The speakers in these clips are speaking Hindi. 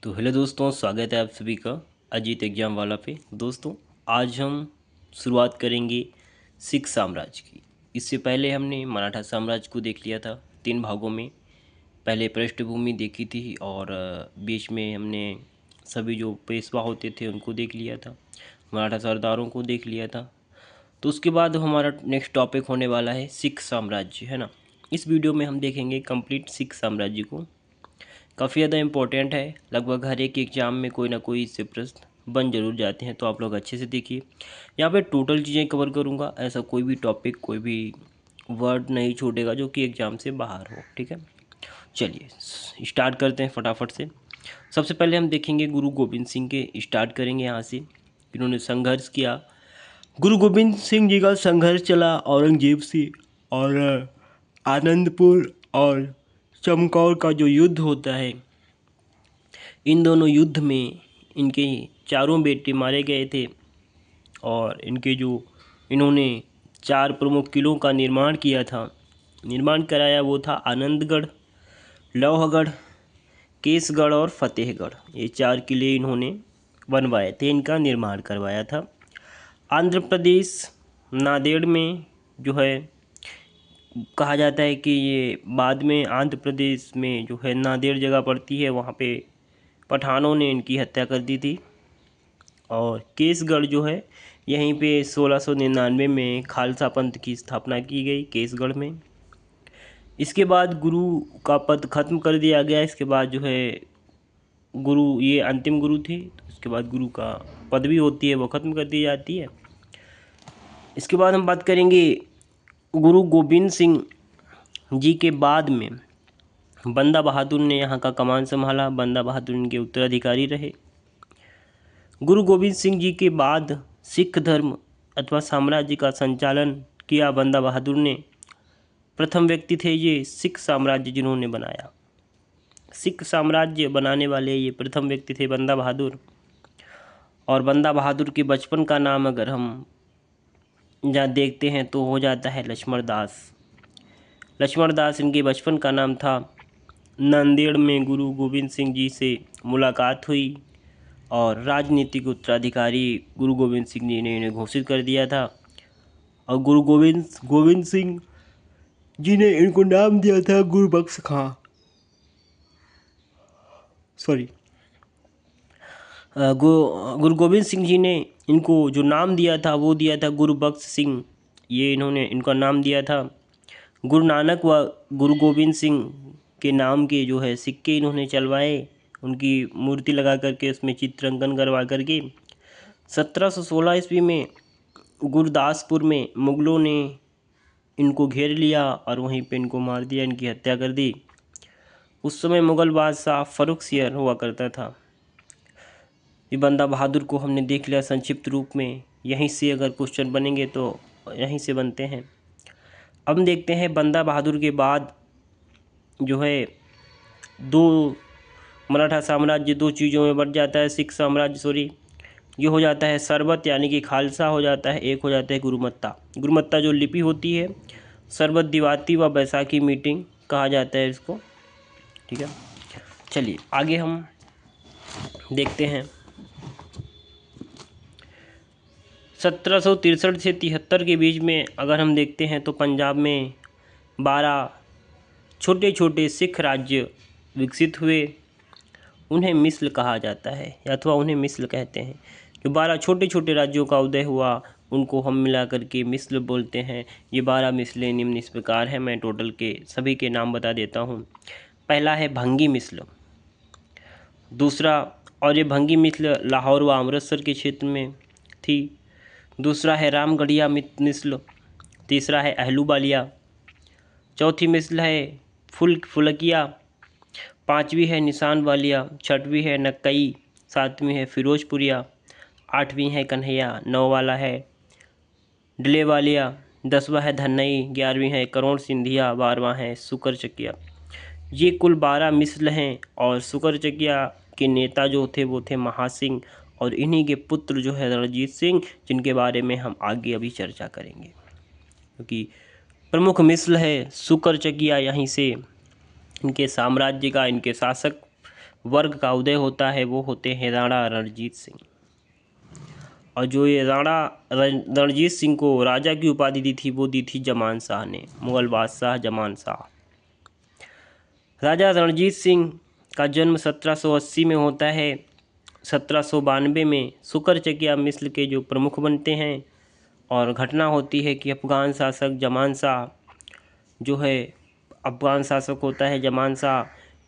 तो हेलो दोस्तों, स्वागत है आप सभी का अजीत एग्जाम वाला पे। दोस्तों, आज हम शुरुआत करेंगे सिख साम्राज्य की। इससे पहले हमने मराठा साम्राज्य को देख लिया था 3 भागों में। पहले पृष्ठभूमि देखी थी और बीच में हमने सभी जो पेशवा होते थे उनको देख लिया था, मराठा सरदारों को देख लिया था। तो उसके बाद हमारा नेक्स्ट टॉपिक होने वाला है सिख साम्राज्य, है ना। इस वीडियो में हम देखेंगे कंप्लीट सिख साम्राज्य को। काफ़ी ज़्यादा इम्पोर्टेंट है, लगभग हर एक एग्ज़ाम में कोई ना कोई इससे प्रश्न बन जरूर जाते हैं, तो आप लोग अच्छे से देखिए। यहाँ पे टोटल चीज़ें कवर करूँगा, ऐसा कोई भी टॉपिक कोई भी वर्ड नहीं छूटेगा जो कि एग्ज़ाम से बाहर हो, ठीक है। चलिए स्टार्ट करते हैं फटाफट से। सबसे पहले हम देखेंगे गुरु गोविंद सिंह के, स्टार्ट करेंगे यहाँ से। इन्होंने संघर्ष किया। गुरु गोविंद सिंह जी का संघर्ष चला औरंगजेब से, और आनंदपुर और चमकौर का जो युद्ध होता है, इन दोनों युद्ध में इनके चारों बेटे मारे गए थे। और इनके जो इन्होंने 4 प्रमुख किलों का निर्माण कराया, वो था आनंदगढ़, लोहगढ़, केसगढ़ और फतेहगढ़। ये 4 किले इन्होंने बनवाए थे, इनका निर्माण करवाया था। आंध्र प्रदेश नांदेड़ में जो है, कहा जाता है कि ये बाद में आंध्र प्रदेश में जो है नांदेड़ जगह पड़ती है, वहाँ पे पठानों ने इनकी हत्या कर दी थी। और केसगढ़ जो है, यहीं पे 1699 में खालसा पंथ की स्थापना की गई केसगढ़ में। इसके बाद गुरु का पद खत्म कर दिया गया। इसके बाद जो है गुरु, ये अंतिम गुरु थे, तो इसके बाद गुरु का पदवी होती है वो ख़त्म कर दी जाती है। इसके बाद हम बात करेंगे गुरु गोविंद सिंह जी के बाद में बंदा बहादुर ने यहाँ का कमान संभाला। बंदा बहादुर इनके उत्तराधिकारी रहे। गुरु गोविंद सिंह जी के बाद सिख धर्म अथवा साम्राज्य का संचालन किया बंदा बहादुर ने। प्रथम व्यक्ति थे ये सिख साम्राज्य जिन्होंने बनाया। सिख साम्राज्य बनाने वाले ये प्रथम व्यक्ति थे बंदा बहादुर। और बंदा बहादुर के बचपन का नाम अगर हम जहाँ देखते हैं तो हो जाता है लक्ष्मण दास। लक्ष्मण दास इनके बचपन का नाम था। नांदेड़ में गुरु गोविंद सिंह जी से मुलाकात हुई और राजनीतिक उत्तराधिकारी गुरु गोविंद सिंह जी ने इन्हें घोषित कर दिया था। और गुरु गोविंद सिंह जी ने इनको नाम दिया था गुरबख्श खां। गुरु गोविंद सिंह जी ने इनको जो नाम दिया था वो दिया था गुरबख्श सिंह। ये इन्होंने इनका नाम दिया था। गुरु नानक व गुरु गोविंद सिंह के नाम के जो है सिक्के इन्होंने चलवाए, उनकी मूर्ति लगा करके उसमें चित्रांकन करवा करके। 1716 ईस्वी में गुरदासपुर में मुगलों ने इनको घेर लिया और वहीं पे इनको मार दिया, इनकी हत्या कर दी। उस समय मुग़ल बादशाह फ़र्रुखसियर हुआ करता था। ये बंदा बहादुर को हमने देख लिया संक्षिप्त रूप में। यहीं से अगर क्वेश्चन बनेंगे तो यहीं से बनते हैं। अब हम देखते हैं बंदा बहादुर के बाद जो है मराठा साम्राज्य 2 चीज़ों में बढ़ जाता है। सिख साम्राज्य ये हो जाता है सरबत, यानी कि खालसा हो जाता है। एक हो जाता है गुरुमत्ता। गुरुमत्ता जो लिपि होती है, सरबत दिवाती व बैसाखी मीटिंग कहा जाता है इसको, ठीक है। चलिए आगे हम देखते हैं। 1763 से 73 के बीच में अगर हम देखते हैं तो पंजाब में 12 छोटे छोटे सिख राज्य विकसित हुए। उन्हें मिस्र कहा जाता है, अथवा उन्हें मिस्र कहते हैं। जो 12 छोटे छोटे राज्यों का उदय हुआ उनको हम मिला करके मिस्र बोलते हैं। ये 12 मिसलें निम्न इस प्रकार हैं, मैं टोटल के सभी के नाम बता देता हूँ। पहला है भंगी मिस्र, दूसरा, और ये भंगी मिस्र लाहौर व अमृतसर के क्षेत्र में थी। दूसरा है रामगढ़िया मिस्र, तीसरा है अहलूवालिया, चौथी मिस्र है फुलकिया, पाँचवीं है निशान वालिया, छठवीं है नक्कई, सातवीं है फिरोजपुरिया, आठवीं है कन्हैया, नौवाला है डलेवालिया, 10वां है धन्नई, 11वीं है करोड़ सिंधिया, 12वां है सुकरचकिया। ये कुल 12 मिस्र हैं। और सुकरचकिया के नेता जो थे वो थे महासिंह, और इन्हीं के पुत्र जो है रणजीत सिंह, जिनके बारे में हम आगे अभी चर्चा करेंगे। क्योंकि प्रमुख मिस्र है सुकरचकिया, यहीं से इनके साम्राज्य का, इनके शासक वर्ग का उदय होता है वो होते हैं राणा रणजीत सिंह। और जो ये राणा रणजीत सिंह को राजा की उपाधि दी थी वो दी थी जमान शाह ने, मुगल बादशाह जमान शाह। राजा रणजीत सिंह का जन्म 1780 में होता है। 1792 में शुक्रचकिया मिस्र के जो प्रमुख बनते हैं और घटना होती है कि अफ़गान शासक जमान शाह जो है, अफ़गान शासक होता है जमान शाह,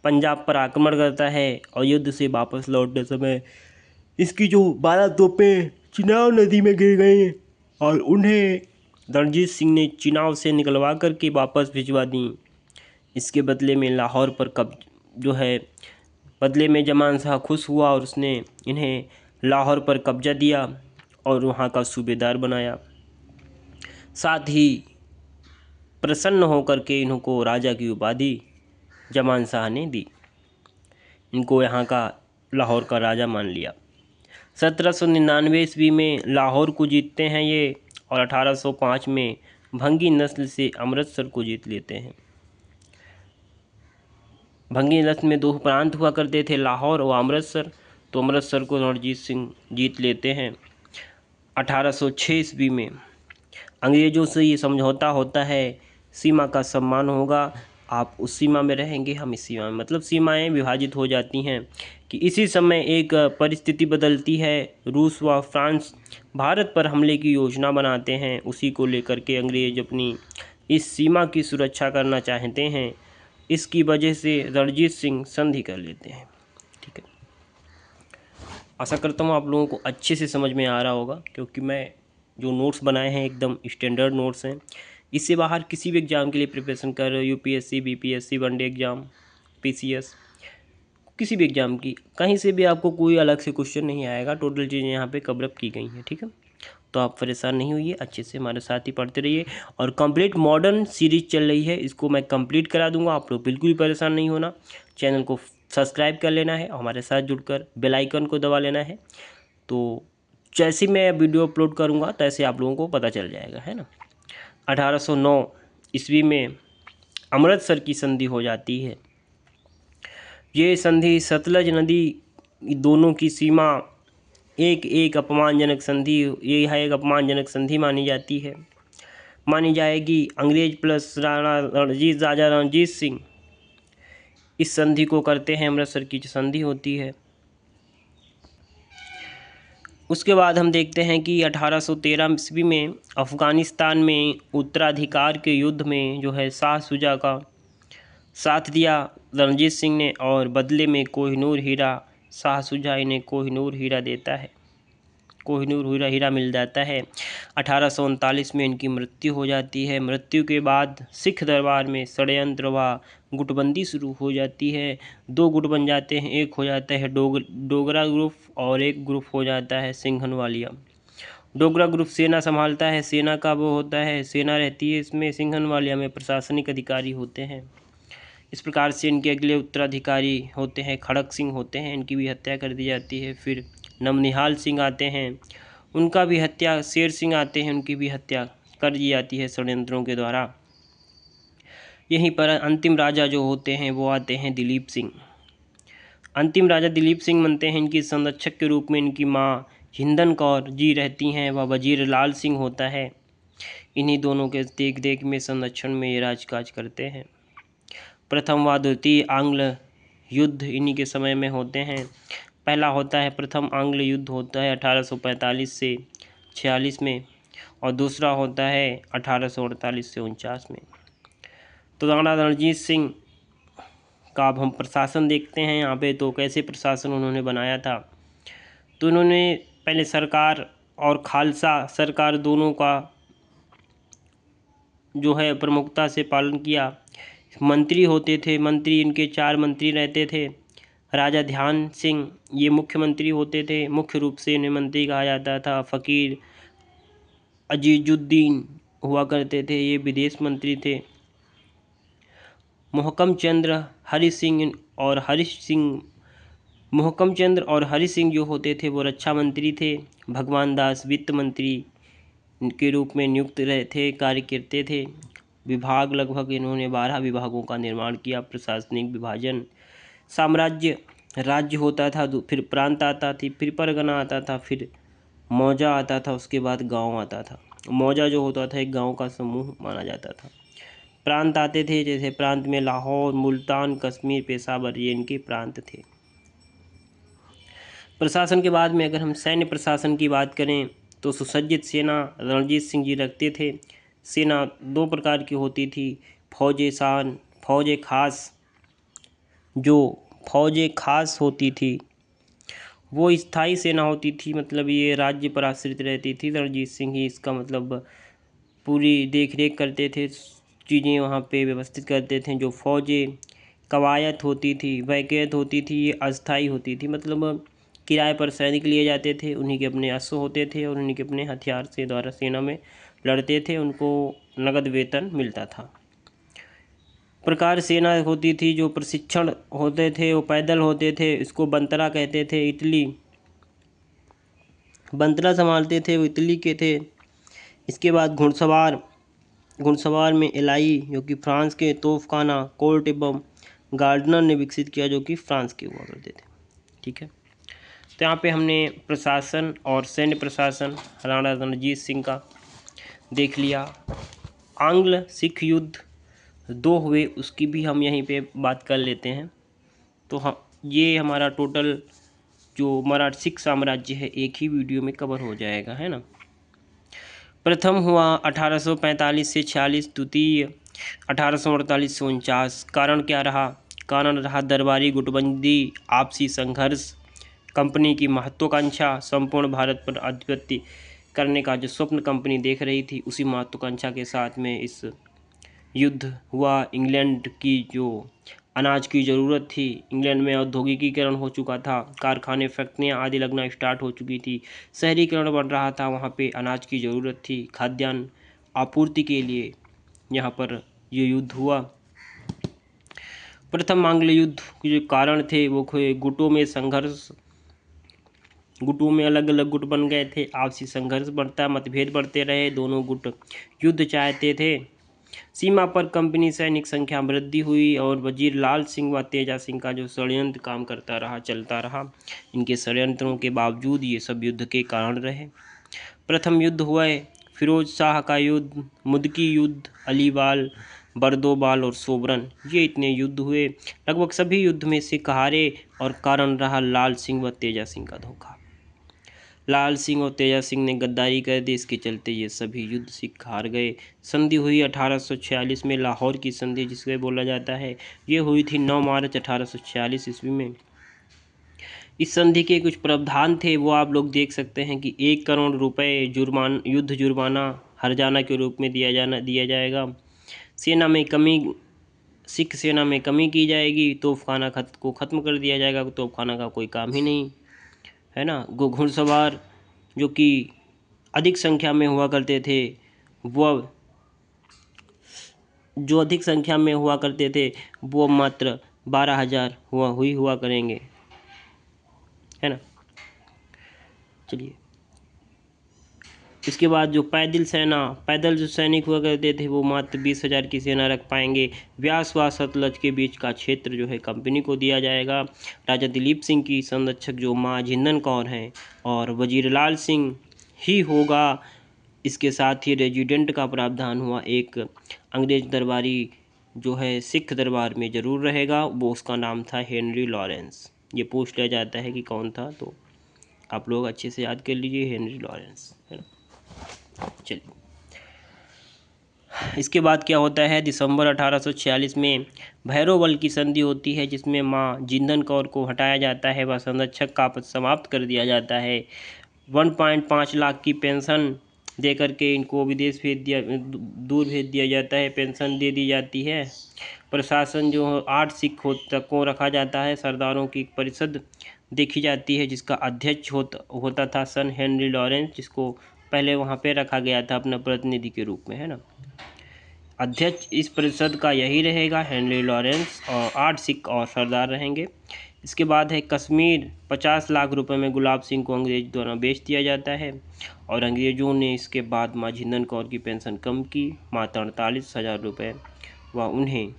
पंजाब पर आक्रमण करता है और युद्ध से वापस लौटते समय इसकी जो 12 तोपें चिनाब नदी में गिर गई और उन्हें रणजीत सिंह ने चिनाब से निकलवा करके वापस भिजवा दी। इसके बदले में लाहौर पर जो है बदले में जमान शाह खुश हुआ और उसने इन्हें लाहौर पर कब्जा दिया और वहाँ का सूबेदार बनाया। साथ ही प्रसन्न होकर के इनको राजा की उपाधि जमान शाह ने दी। इनको यहाँ का लाहौर का राजा मान लिया। 1799 ईस्वी में लाहौर को जीतते हैं ये और 1805 में भंगी नस्ल से अमृतसर को जीत लेते हैं। भंगी नस्ल में 2 प्रांत हुआ करते थे, लाहौर और अमृतसर, तो अमृतसर को रणजीत सिंह जीत लेते हैं। 1806 ईस्वी में अंग्रेज़ों से ये समझौता होता है, सीमा का सम्मान होगा, आप उस सीमा में रहेंगे, हम इस सीमा में, मतलब सीमाएं विभाजित हो जाती हैं। कि इसी समय एक परिस्थिति बदलती है, रूस व फ्रांस भारत पर हमले की योजना बनाते हैं। उसी को लेकर के अंग्रेज अपनी इस सीमा की सुरक्षा करना चाहते हैं। इसकी वजह से रणजीत सिंह संधि कर लेते हैं। ठीक है, आशा करता हूँ आप लोगों को अच्छे से समझ में आ रहा होगा, क्योंकि मैं जो नोट्स बनाए हैं एकदम स्टैंडर्ड नोट्स हैं। इससे बाहर किसी भी एग्ज़ाम के लिए प्रिपरेशन कर रहे हो, UPSC, BPSC, one day exam, PCS, किसी भी एग्ज़ाम की, कहीं से भी आपको कोई अलग से क्वेश्चन नहीं आएगा। टोटल चीज़ें यहाँ पे कवर अप की गई हैं। ठीक है, तो आप परेशान नहीं होइए, अच्छे से हमारे साथ ही पढ़ते रहिए। और कंप्लीट मॉडर्न सीरीज चल रही है, इसको मैं कंप्लीट करा दूंगा, आप लोग बिल्कुल भी परेशान नहीं होना। चैनल को सब्सक्राइब कर लेना है और हमारे साथ जुड़कर बेल आइकन को दबा लेना है, तो जैसे मैं वीडियो अपलोड करूंगा तैसे आप लोगों को पता चल जाएगा, है ना। 1809 ईस्वी में अमृतसर की संधि हो जाती है। ये संधि सतलज नदी दोनों की सीमा एक अपमानजनक संधि, ये है एक अपमानजनक संधि मानी जाती है, मानी जाएगी। अंग्रेज प्लस राजा रणजीत सिंह इस संधि को करते हैं, अमृतसर की जो संधि होती है। उसके बाद हम देखते हैं कि 1813 ईस्वी में अफ़गानिस्तान में उत्तराधिकार के युद्ध में जो है शाह शुजा का साथ दिया रणजीत सिंह ने, और बदले में कोहिनूर हीरा, शाह शुजा इन्हें कोहिनूर हीरा देता है, कोहिनूर हीरा मिल जाता है। 1839 में इनकी मृत्यु हो जाती है। मृत्यु के बाद सिख दरबार में षड्यंत्र व गुटबंदी शुरू हो जाती है। 2 गुट बन जाते हैं, एक हो जाता है डोगरा ग्रुप और एक ग्रुप हो जाता है सिंघनवालिया। डोगरा ग्रुप सेना संभालता है, सेना का वो होता है, सेना रहती है इसमें, सिंघनवालिया में प्रशासनिक अधिकारी होते हैं। इस प्रकार से इनके अगले उत्तराधिकारी होते हैं खड़क सिंह होते हैं, इनकी भी हत्या कर दी जाती है। फिर नमनिहाल सिंह आते हैं, उनका भी हत्या, शेर सिंह आते हैं, उनकी भी हत्या कर दी जाती है षड्यंत्रों के द्वारा। यहीं पर अंतिम राजा जो होते हैं वो आते हैं दिलीप सिंह। अंतिम राजा दिलीप सिंह बनते हैं। इनकी संरक्षक के रूप में इनकी माँ हिंदन कौर जी रहती हैं, वह वजीर लाल सिंह होता है। इन्हीं दोनों के देख देख में संरक्षण में ये राजकाज करते हैं। प्रथम व द्वितीय आंग्ल युद्ध इन्हीं के समय में होते हैं। पहला होता है प्रथम आंग्ल युद्ध होता है 1845 से 46 में, और दूसरा होता है 1848 से 49 में। तो राणा रणजीत सिंह का अब हम प्रशासन देखते हैं यहाँ पे, तो कैसे प्रशासन उन्होंने बनाया था। तो उन्होंने पहले सरकार और खालसा सरकार दोनों का जो है प्रमुखता से पालन किया। मंत्री होते थे, मंत्री इनके 4 मंत्री रहते थे। राजा ध्यान सिंह ये मुख्यमंत्री होते थे, मुख्य रूप से इन्हें मंत्री कहा जाता था। फ़कीर अजीजुद्दीन हुआ करते थे, ये विदेश मंत्री थे। मोहकम चंद्र हरि सिंह और मोहकम चंद्र और हरि सिंह जो होते थे वो रक्षा मंत्री थे। भगवान दास वित्त मंत्री के रूप में नियुक्त रहे थे, कार्य करते थे। विभाग लगभग इन्होंने 12 विभागों का निर्माण किया, प्रशासनिक विभाजन। साम्राज्य राज्य होता था, फिर प्रांत आता थी, फिर परगना आता था, फिर मौजा आता था, उसके बाद गांव आता था। मौजा जो होता था एक गांव का समूह माना जाता था। प्रांत आते थे, जैसे प्रांत में लाहौर, मुल्तान, कश्मीर, पेशावर, ये इनके प्रांत थे। प्रशासन के बाद में अगर हम सैन्य प्रशासन की बात करें तो सुसज्जित सेना रणजीत सिंह जी रखते थे। सेना दो प्रकार की होती थी, फौज शान, फौज खास। जो फौज खास होती थी वो स्थायी सेना होती थी, मतलब ये राज्य पर आश्रित रहती थी। रणजीत सिंह ही इसका मतलब पूरी देख रेख करते थे, चीज़ें वहाँ पे व्यवस्थित करते थे। जो फौजें कवायत होती थी, वैकयत होती थी, ये अस्थाई होती थी, मतलब किराए पर सैनिक लिए जाते थे, उन्हीं के अपने अश्व होते थे और उन्हीं के अपने हथियार से द्वारा सेना में लड़ते थे, उनको नगद वेतन मिलता था। प्रकार सेना होती थी, जो प्रशिक्षण होते थे वो पैदल होते थे, इसको बंतरा कहते थे। इटली बंतरा संभालते थे, वो इटली के थे। इसके बाद घुड़सवार, घुड़सवार में एलाई जो कि फ्रांस के, तोपखाना कोल्ट एवं गार्डनर ने विकसित किया जो कि फ्रांस के हुआ करते थे। ठीक है, तो यहाँ पे हमने प्रशासन और सैन्य प्रशासन राणा रणजीत सिंह का देख लिया। आंग्ल सिख युद्ध दो हुए, उसकी भी हम यहीं पे बात कर लेते हैं। तो हम ये हमारा टोटल जो मराठा सिख साम्राज्य है एक ही वीडियो में कवर हो जाएगा, है ना। प्रथम हुआ 1845 से 46, द्वितीय 1848 से 49। कारण क्या रहा? कारण रहा दरबारी गुटबंदी, आपसी संघर्ष, कंपनी की महत्वाकांक्षा, संपूर्ण भारत पर आधिपत्य करने का जो स्वप्न कंपनी देख रही थी, उसी महत्वाकांक्षा के साथ में इस युद्ध हुआ। इंग्लैंड की जो अनाज की ज़रूरत थी, इंग्लैंड में औद्योगिकीकरण हो चुका था, कारखाने फैक्ट्रियाँ आदि लगना स्टार्ट हो चुकी थी, शहरीकरण बढ़ रहा था, वहाँ पे अनाज की ज़रूरत थी, खाद्यान्न आपूर्ति के लिए यहाँ पर ये युद्ध हुआ। प्रथम आंग्ल युद्ध के जो कारण थे वो गुटों में संघर्ष, गुटों में अलग अलग गुट बन गए थे, आपसी संघर्ष बढ़ता, मतभेद बढ़ते रहे, दोनों गुट युद्ध चाहते थे। सीमा पर कंपनी सैनिक संख्या में वृद्धि हुई और वजीर लाल सिंह व तेजा सिंह का जो षड्यंत्र काम करता रहा, चलता रहा। इनके षड्यंत्रों के बावजूद ये सब युद्ध के कारण रहे। प्रथम युद्ध हुआ फिरोज शाह का युद्ध, मुदकी युद्ध, अलीवाल, बर्दोबाल और सोबरन, ये इतने युद्ध हुए। लगभग सभी युद्ध में सिख हारे और कारण रहा लाल सिंह व तेजा सिंह का धोखा। लाल सिंह और तेजा सिंह ने गद्दारी कर दी, इसके चलते ये सभी युद्ध सिख हार गए। संधि हुई 1846 में, लाहौर की संधि जिसे बोला जाता है, ये हुई थी 9 मार्च 1846 ईस्वी में। इस संधि के कुछ प्रावधान थे, वो आप लोग देख सकते हैं कि 1 करोड़ रुपए युद्ध जुर्माना हर्जाना के रूप में दिया जाएगा। सेना में कमी, सिख सेना में कमी की जाएगी, तोपखाना को ख़त्म कर दिया जाएगा, तोपखाना का कोई काम ही नहीं, है ना। घुड़सवार जो कि अधिक संख्या में हुआ करते थे, वो जो अधिक संख्या में हुआ करते थे वो मात्र 12,000 हुआ करेंगे, है ना। चलिए, इसके बाद जो पैदल जो सैनिक हुआ करते थे वो मात्र 20,000 की सेना रख पाएंगे। व्यास व सतलज के बीच का क्षेत्र जो है कंपनी को दिया जाएगा। राजा दिलीप सिंह की संरक्षक जो माँ जिंदन कौर हैं और वजीर लाल सिंह ही होगा। इसके साथ ही रेजिडेंट का प्रावधान हुआ, एक अंग्रेज दरबारी जो है सिख दरबार में ज़रूर रहेगा, वो उसका नाम था हेनरी लॉरेंस। ये पूछ लिया जाता है कि कौन था, तो आप लोग अच्छे से याद कर लीजिए, हेनरी लॉरेंस, है ना। चलिए, इसके बाद क्या होता है, दिसंबर 1846 में भैरवबल की संधि होती है, जिसमें माँ जिंदन कौर को हटाया जाता है व संरक्षक का पद समाप्त कर दिया जाता है। 1.5 लाख की पेंशन दे करके इनको विदेश दूर भेज दिया जाता है, पेंशन दे दी जाती है। प्रशासन जो 8 सिख को रखा जाता है, सरदारों की परिषद देखी जाती है जिसका अध्यक्ष होता था सन हेनरी लॉरेंस, जिसको पहले वहाँ पे रखा गया था अपना प्रतिनिधि के रूप में, है ना। अध्यक्ष इस परिषद का यही रहेगा, हेनरी लॉरेंस, और 8 सिख और सरदार रहेंगे। इसके बाद है कश्मीर, 50 लाख रुपए में गुलाब सिंह को अंग्रेज द्वारा बेच दिया जाता है और अंग्रेज़ों ने इसके बाद माँ जिंदन कौर की पेंशन कम की, मात्र 48,000 रुपये, व उन्हें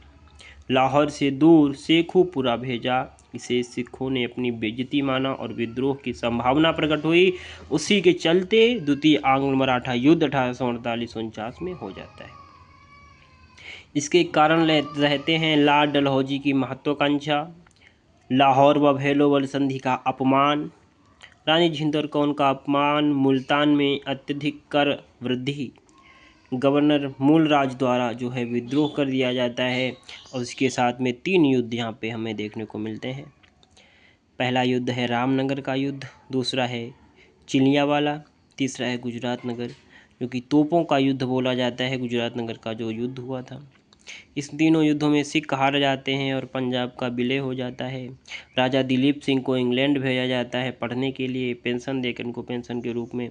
लाहौर से दूर शेखुपुरा भेजा इसे सिखों ने अपनी बेइज्जती माना और विद्रोह की संभावना प्रकट हुई। उसी के चलते द्वितीय आंग्ल मराठा युद्ध 1848-49 में हो जाता है। इसके कारण रहते हैं लॉर्ड डलहौजी की महत्वाकांक्षा, लाहौर व भैलोवल संधि का अपमान, रानी झिंदर कौन का अपमान, मुल्तान में अत्यधिक कर वृद्धि, गवर्नर मूलराज द्वारा जो है विद्रोह कर दिया जाता है। और उसके साथ में 3 युद्ध यहाँ पे हमें देखने को मिलते हैं। पहला युद्ध है रामनगर का युद्ध, दूसरा है चिलियावाला, तीसरा है गुजरात नगर, जो कि तोपों का युद्ध बोला जाता है। गुजरात नगर का जो युद्ध हुआ था, इस तीनों युद्धों में सिख हार जाते हैं और पंजाब का विलय हो जाता है। राजा दिलीप सिंह को इंग्लैंड भेजा जाता है पढ़ने के लिए, पेंशन देकर उनको पेंशन के रूप में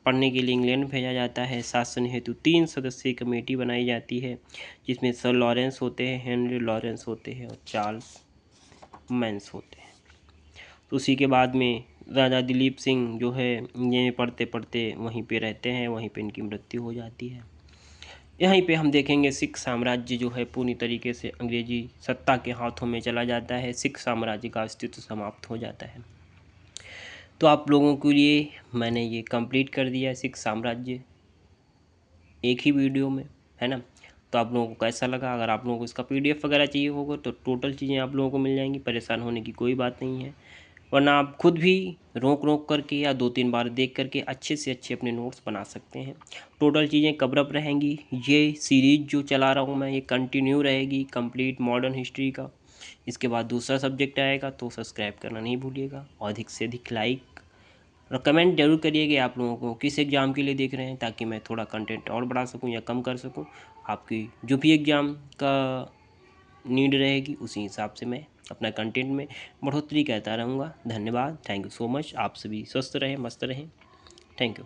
पढ़ने के लिए इंग्लैंड भेजा जाता है। शासन हेतु 3 सदस्यीय कमेटी बनाई जाती है, जिसमें सर लॉरेंस होते हैं, हेनरी लॉरेंस होते हैं और चार्ल्स मैंस होते हैं। तो उसी के बाद में राजा दिलीप सिंह जो है ये पढ़ते पढ़ते वहीं पे रहते हैं, वहीं पे इनकी मृत्यु हो जाती है। यहीं पे हम देखेंगे सिख साम्राज्य जो है पूरी तरीके से अंग्रेजी सत्ता के हाथों में चला जाता है, सिख साम्राज्य का अस्तित्व समाप्त हो जाता है। तो आप लोगों के लिए मैंने ये कंप्लीट कर दिया सिख साम्राज्य एक ही वीडियो में, है ना। तो आप लोगों को कैसा लगा? अगर आप लोगों को इसका PDF वगैरह चाहिए होगा तो टोटल चीज़ें आप लोगों को मिल जाएंगी, परेशान होने की कोई बात नहीं है। वरना आप खुद भी रोक करके या 2-3 बार देख करके अच्छे से अच्छे अपने नोट्स बना सकते हैं। टोटल चीज़ें कवर रहेंगी। ये सीरीज जो चला रहा हूँ मैं, ये कंटिन्यू रहेगी, कंप्लीट मॉडर्न हिस्ट्री का। इसके बाद दूसरा सब्जेक्ट आएगा, तो सब्सक्राइब करना नहीं भूलिएगा और अधिक से अधिक लाइक और कमेंट जरूर करिएगा आप लोगों को किस एग्ज़ाम के लिए देख रहे हैं, ताकि मैं थोड़ा कंटेंट और बढ़ा सकूं या कम कर सकूं। आपकी जो भी एग्ज़ाम का नीड रहेगी उसी हिसाब से मैं अपना कंटेंट में बढ़ोतरी करता रहूँगा। धन्यवाद, थैंक यू सो मच। आप सभी स्वस्थ रहें, मस्त रहें। Thank you.